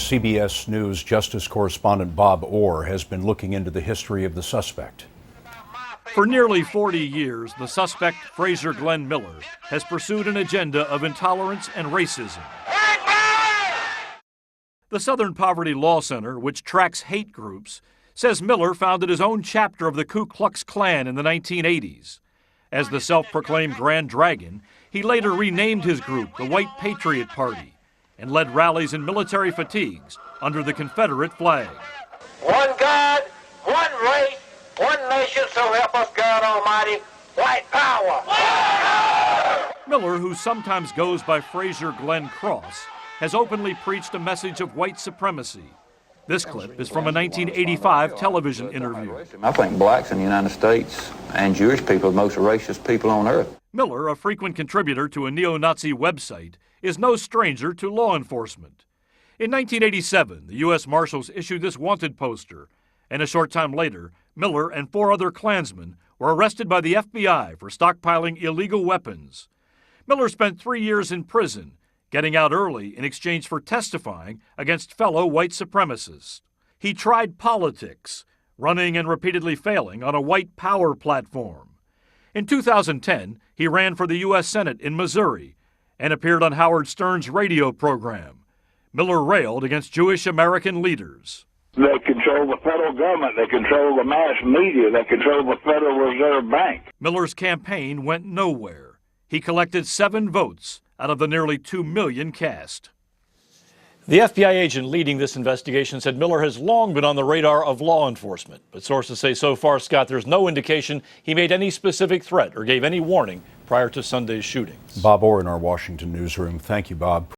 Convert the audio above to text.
CBS News Justice correspondent Bob Orr has been looking into the history of the suspect. For nearly 40 years, the suspect, Frazier Glenn Miller, has pursued an agenda of intolerance and racism. The Southern Poverty Law Center, which tracks hate groups, says Miller founded his own chapter of the Ku Klux Klan in the 1980s. As the self-proclaimed Grand Dragon, he later renamed his group the White Patriot Party and led rallies in military fatigues under the Confederate flag. One God, one race, one nation, so help us God Almighty, white power! White power! Miller, who sometimes goes by Frazier Glenn Cross, has openly preached a message of white supremacy. This clip is from a 1985 television interview. I think blacks in the United States and Jewish people are the most racist people on earth. Miller, a frequent contributor to a neo-Nazi website, is no stranger to law enforcement. In 1987, the U.S. Marshals issued this wanted poster, and a short time later, Miller and 4 other Klansmen were arrested by the FBI for stockpiling illegal weapons. Miller spent 3 years in prison, getting out early in exchange for testifying against fellow white supremacists. He tried politics, running and repeatedly failing on a white power platform. In 2010, he ran for the U.S. Senate in Missouri and appeared on Howard Stern's radio program. Miller railed against Jewish American leaders. They control the federal government, they control the mass media, they control the Federal Reserve Bank. Miller's campaign went nowhere. He collected 7 votes out of the nearly 2 million cast. The FBI agent leading this investigation said Miller has long been on the radar of law enforcement. But sources say so far, Scott, there's no indication he made any specific threat or gave any warning prior to Sunday's shootings. Bob Orr in our Washington newsroom. Thank you, Bob.